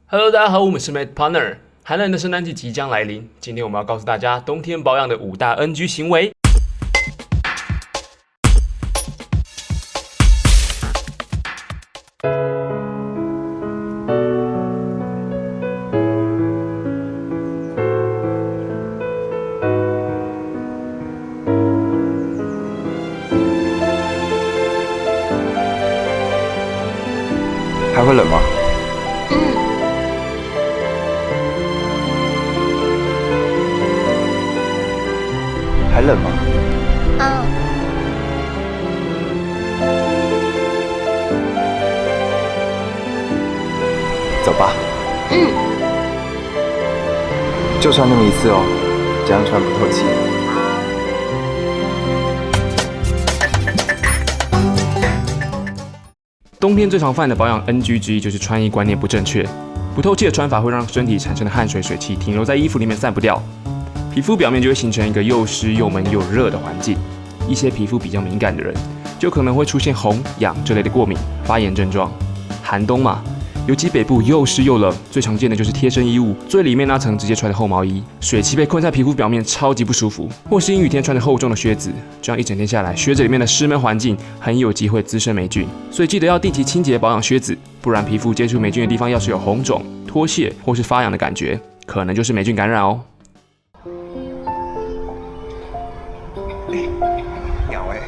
Hello， 大家好，我们是 Mad Partner。寒冷的圣诞季即将来临，今天我们要告诉大家冬天保养的5大 NG 行为。还会冷吗？还冷吗？走吧。就穿那么一次哦，这样穿不透气。冬天最常犯的保养 NG 之一就是穿衣观念不正确，不透气的穿法会让身体产生的汗水水汽停留在衣服里面散不掉，皮肤表面就会形成一个又湿又闷又热的环境。一些皮肤比较敏感的人，就可能会出现红、痒这类的过敏、发炎症状。寒冬嘛，尤其北部又湿又冷，最常见的就是贴身衣物，最里面那层直接穿的厚毛衣，水汽被困在皮肤表面，超级不舒服。或是阴雨天穿着厚重的靴子，这样一整天下来，靴子里面的湿闷环境很有机会滋生霉菌，所以记得要定期清洁保养靴子，不然皮肤接触霉菌的地方要是有红肿、脱屑或是发痒的感觉，可能就是霉菌感染哦。鸟哎。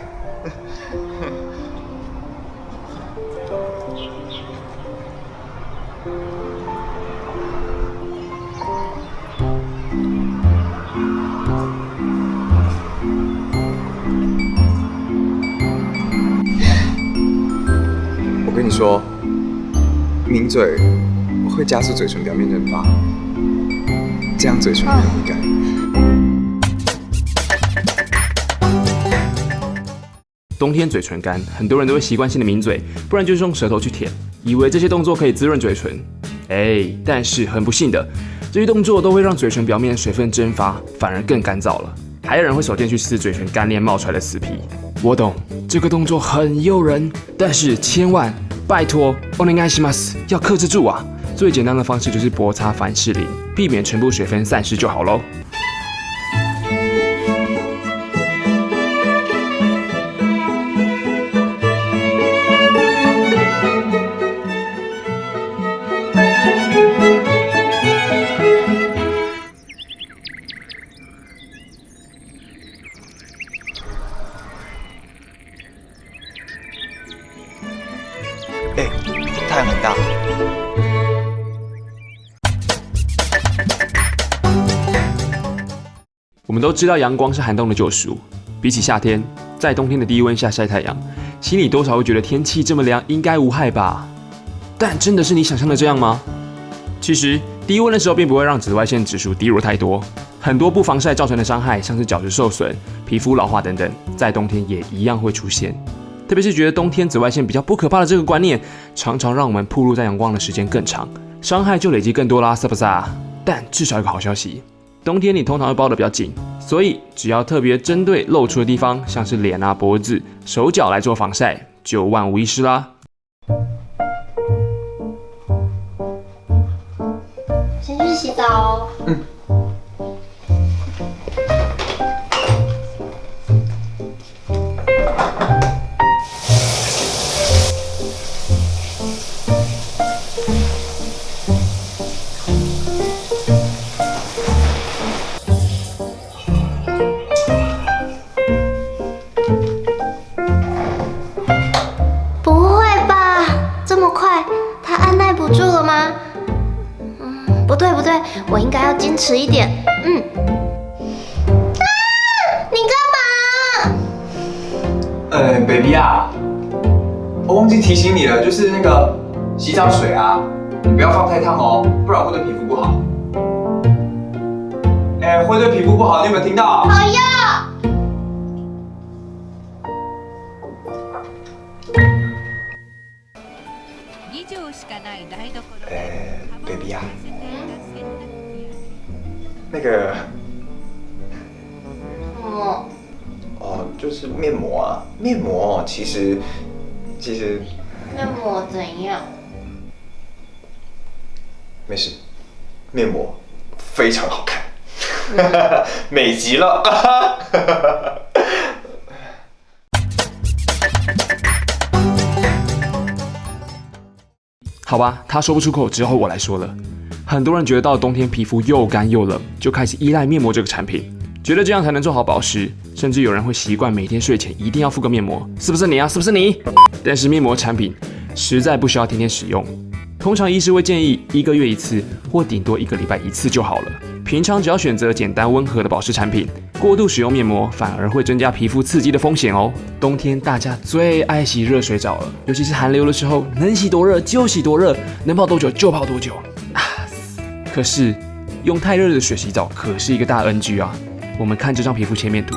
我跟你说，抿嘴会加速嘴唇表面蒸发，这样嘴唇很容易干。冬天嘴唇干，很多人都会习惯性的抿嘴，不然就是用舌头去舔，以为这些动作可以滋润嘴唇。但是很不幸的，这些动作都会让嘴唇表面水分蒸发，反而更干燥了。还有人会手贱去撕嘴唇干裂冒出来的死皮。我懂，这个动作很诱人，但是千万拜托，お願いします，要克制住啊！最简单的方式就是摩擦凡士林，避免全部水分散失就好喽。太阳很大。我们都知道阳光是寒冬的救赎，比起夏天，在冬天的低温下晒太阳，心里多少会觉得天气这么凉，应该无害吧？但真的是你想象的这样吗？其实低温的时候并不会让紫外线指数低落太多，很多不防晒造成的伤害，像是角质受损、皮肤老化等等，在冬天也一样会出现。特别是觉得冬天紫外线比较不可怕的这个观念，常常让我们暴露在阳光的时间更长，伤害就累积更多啦，是不是啊？但至少有个好消息，冬天你通常会包得比较紧，所以只要特别针对露出的地方，像是脸啊、脖子、手脚来做防晒，就万无一失啦。先去洗澡哦。不会吧，这么快，他按耐不住了吗？不对，我应该要矜持一点。你干嘛baby 啊，我忘记提醒你了，就是那个洗澡水啊，你不要放太烫哦，不然会对皮肤不好。会对皮肤不好，你有没有听到？好呀。baby 啊，那个，就是面膜啊，面膜其实面膜怎样？没事，面膜非常好看，美极了。好吧，他说不出口之后，我来说了。很多人觉得到了冬天皮肤又干又冷，就开始依赖面膜这个产品，觉得这样才能做好保湿，甚至有人会习惯每天睡前一定要敷个面膜，是不是你啊？是不是你？但是面膜产品实在不需要天天使用，通常医师会建议1个月1次，或顶多1个礼拜1次就好了。平常只要选择简单温和的保湿产品，过度使用面膜反而会增加皮肤刺激的风险哦。冬天大家最爱洗热水澡了，尤其是寒流的时候，能洗多热就洗多热，能泡多久就泡多久。可是用太热的水洗澡可是一个大 NG 啊！我们看这张皮肤切面图，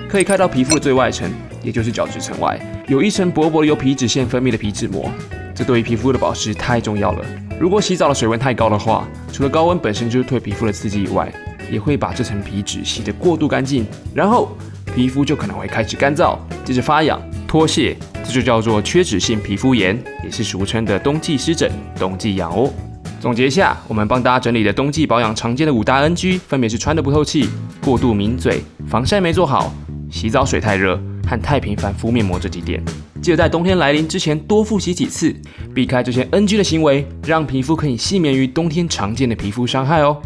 可以看到皮肤的最外层，也就是角质层外，有一层薄薄的由皮脂腺分泌的皮脂膜，这对于皮肤的保湿太重要了。如果洗澡的水温太高的话，除了高温本身就是对皮肤的刺激以外，也会把这层皮脂洗得过度干净，然后皮肤就可能会开始干燥，接着发痒、脱屑，这就叫做缺脂性皮肤炎，也是俗称的冬季湿疹、冬季痒哦。总结一下，我们帮大家整理的冬季保养常见的5大 NG， 分别是穿得不透气、过度抿嘴、防晒没做好、洗澡水太热和太频繁敷面膜这几点。记得在冬天来临之前多复习几次，避开这些 NG 的行为，让皮肤可以幸免于冬天常见的皮肤伤害哦。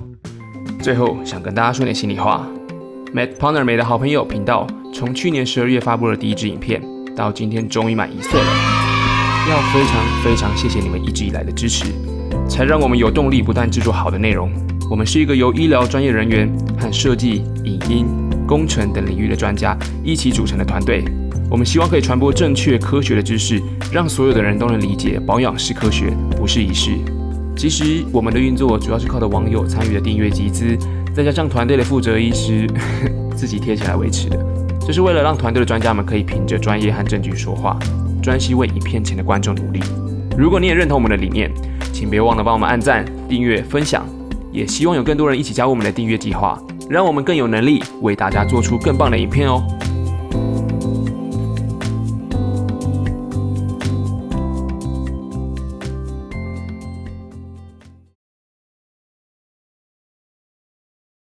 最后想跟大家说点心里话 ，Matt Partner 美的好朋友频道从去年12月发布了第一支影片，到今天终于满1岁了，要非常谢谢你们一直以来的支持，才让我们有动力不断制作好的内容。我们是一个由医疗专业人员和设计、影音、工程等领域的专家一起组成的团队。我们希望可以传播正确科学的知识，让所有的人都能理解保养是科学，不是仪式。其实我们的运作主要是靠着网友参与的订阅集资，再加上团队的负责医师自己贴起来维持的。这是为了让团队的专家们可以凭着专业和证据说话，专心为影片前的观众努力。如果你也认同我们的理念，请别忘了帮我们按赞、订阅、分享，也希望有更多人一起加入我们的订阅计划，让我们更有能力为大家做出更棒的影片哦。